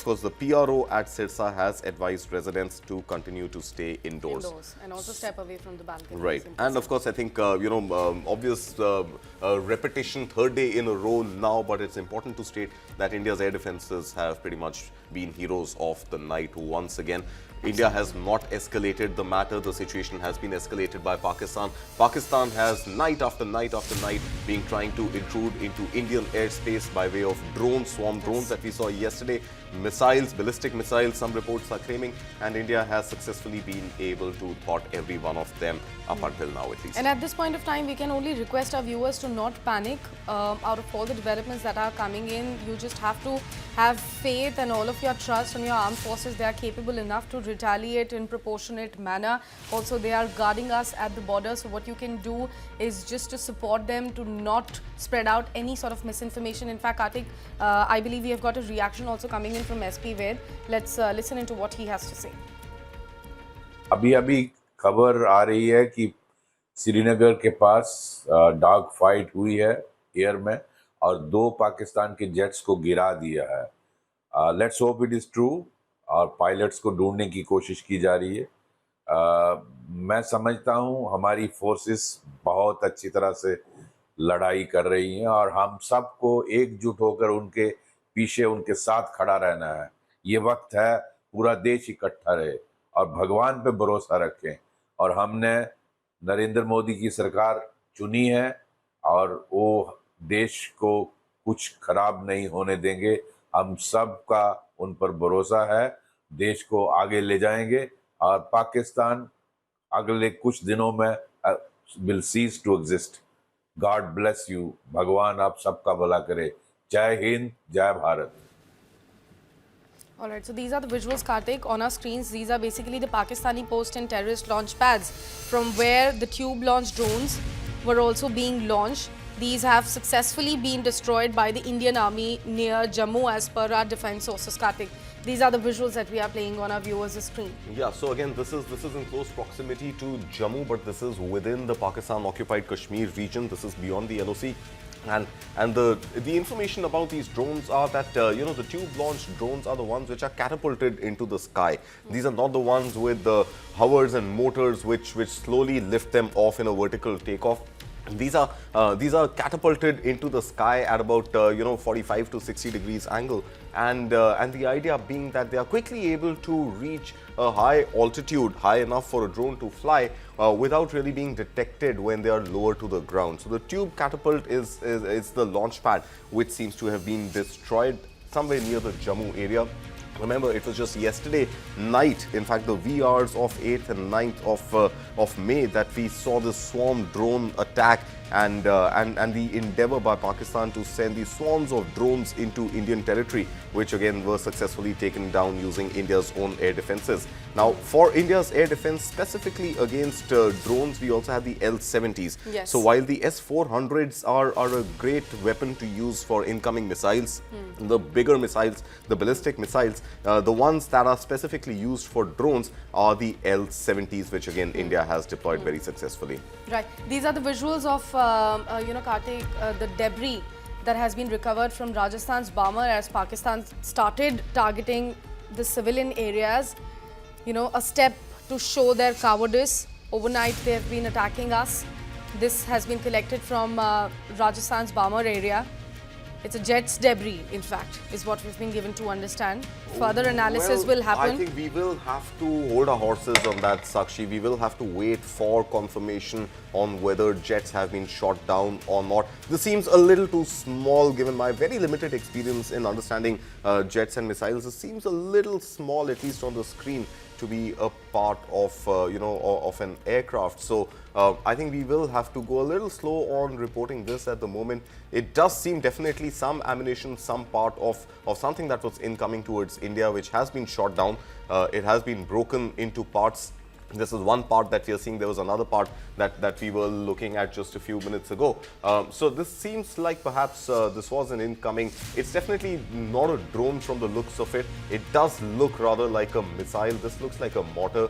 of course, the PRO at Sirsa has advised residents to continue to stay indoors. And also step away from the balcony. Right. And of course, I think, obvious repetition, third day in a row now, but it's important to state that India's air defenses have pretty much been heroes of the night once again. India has not escalated the matter. The situation has been escalated by Pakistan. Pakistan has night after night after night been trying to intrude into Indian airspace by way of drones, swarm drones that we saw yesterday, missiles, ballistic missiles, some reports are claiming, and India has successfully been able to thwart every one of them up until now at least. And at this point of time, we can only request our viewers to not panic out of all the developments that are coming in. You just have to have faith and all of your trust in your armed forces. They are capable enough to retaliate in proportionate manner. Also, they are guarding us at the border. So what you can do is just to support them to not spread out any sort of misinformation. In fact, Kartik, I believe we have got a reaction also coming in from SP Ved. Let's listen into what he has to say. अभी खबर आ रही है कि श्रीनगर के पास dog fight हुई है air में और 2 पाकिस्तान के जेट्स को गिरा दिया है। Let's hope it is true और पायलट्स को ढूंढने की कोशिश की जा रही है। मैं समझता हूं हमारी फोर्सेस बहुत अच्छी तरह से लड़ाई कर रही हैं और हम सबको एकजुट होकर उनके पीछे उनके साथ खड़ा रहना है। ये वक्त है पूरा देश इकट्ठा रहे और भगवान पे भरोसा रखें और हमने नरेंद्र मोदी की सरकार चुनी है और वो देश को कुछ खराब नहीं होने देंगे। हम सब का उन पर भरोसा है, देश को आगे ले जाएंगे और पाकिस्तान अगले कुछ दिनों में will cease to exist. God bless you. भगवान आप सबका भला करे। जय हिंद, जय Bharat. Alright, so these are the visuals, Kartik, on our screens. These are basically the Pakistani post and terrorist launch pads from where the tube-launched drones were also being launched. These have successfully been destroyed by the Indian Army near Jammu as per our defense sources, Kartik. These are the visuals that we are playing on our viewers' screen. Yeah, so again, this is in close proximity to Jammu, but this is within the Pakistan-occupied Kashmir region. This is beyond the LOC. And the information about these drones are that, the tube-launched drones are the ones which are catapulted into the sky. These are not the ones with the hovers and motors which slowly lift them off in a vertical takeoff. These are catapulted into the sky at about 45 to 60 degrees angle, and the idea being that they are quickly able to reach a high altitude, high enough for a drone to fly without really being detected when they are lower to the ground. So the tube catapult is the launch pad which seems to have been destroyed somewhere near the Jammu area. Remember, it was just yesterday night, in fact the wee hours of 8th and 9th of May, that we saw this swarm drone attack and the endeavor by Pakistan to send these swarms of drones into Indian territory, which again were successfully taken down using India's own air defenses. Now, for India's air defense, specifically against drones, we also have the L-70s. Yes. So while the S-400s are a great weapon to use for incoming missiles, the bigger missiles, the ballistic missiles, the ones that are specifically used for drones are the L-70s, which again India has deployed very successfully. Right. These are the visuals of, Kartik, the debris that has been recovered from Rajasthan's bomber as Pakistan started targeting the civilian areas. A step to show their cowardice. Overnight, they have been attacking us. This has been collected from Rajasthan's bomber area. It's a jet's debris, in fact, is what we've been given to understand. Further analysis will happen. I think we will have to hold our horses on that, Sakshi. We will have to wait for confirmation on whether jets have been shot down or not. This seems a little too small given my very limited experience in understanding jets and missiles. This seems a little small, at least on the screen, to be a part of, of an aircraft. So I think we will have to go a little slow on reporting this at the moment. It does seem definitely some ammunition, some part of something that was incoming towards India, which has been shot down. It has been broken into parts. This is one part that we are seeing. There was another part that we were looking at just a few minutes ago. So this seems like perhaps this was an incoming. It's definitely not a drone from the looks of it. It does look rather like a missile. This looks like a mortar.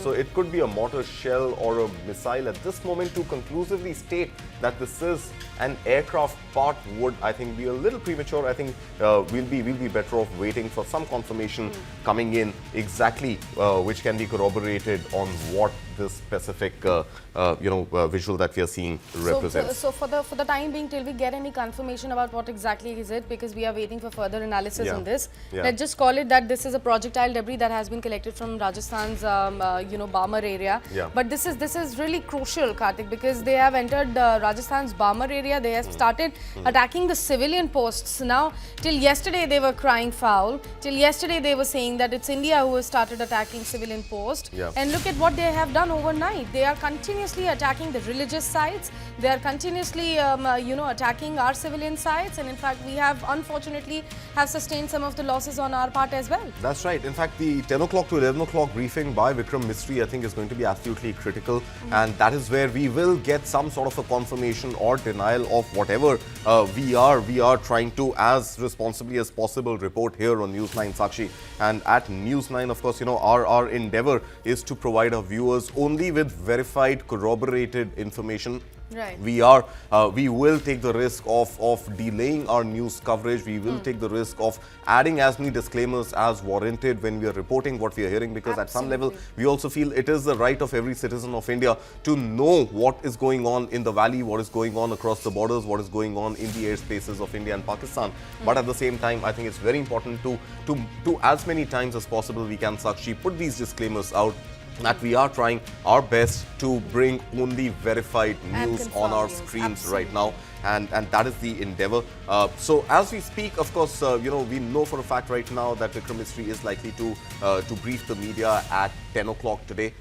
So it could be a mortar shell or a missile. At this moment, to conclusively state that this is an aircraft part would, I think, be a little premature. I think we'll be better off waiting for some confirmation coming in exactly which can be corroborated on what this specific visual that we are seeing represents. So for the time being, till we get any confirmation about what exactly is it, because we are waiting for further analysis on this. Let's just call it that this is a projectile debris that has been collected from Rajasthan's Barmer area. But this is really crucial, Karthik, because they have entered Rajasthan's Barmer area. They have started attacking the civilian posts. Now, till yesterday they were crying foul. Till yesterday they were saying that it's India who has started attacking civilian posts. And look at what they have done overnight. They are continuously attacking the religious sites. They are continuously, attacking our civilian sites. And in fact, we have unfortunately sustained some of the losses on our part as well. That's right. In fact, the 10 o'clock to 11 o'clock briefing by Vikram Mistry, I think, is going to be absolutely critical. And that is where we will get some sort of a confirmation or denial of whatever we are trying to, as responsibly as possible, report here on News9 Sakshi. And at News9, of course, our endeavor is to provide our viewers only with verified, corroborated information. Right. We will take the risk of delaying our news coverage. We will take the risk of adding as many disclaimers as warranted when we are reporting what we are hearing, because at some level we also feel it is the right of every citizen of India to know what is going on in the valley, what is going on across the borders, what is going on in the airspaces of India and Pakistan. But at the same time, I think it's very important to as many times as possible we can, Sakshi, put these disclaimers out, that we are trying our best to bring only verified news on our screens right now, and that is the endeavor. So as we speak, of course, we know for a fact right now that Vikram Mistry is likely to brief the media at 10 o'clock today.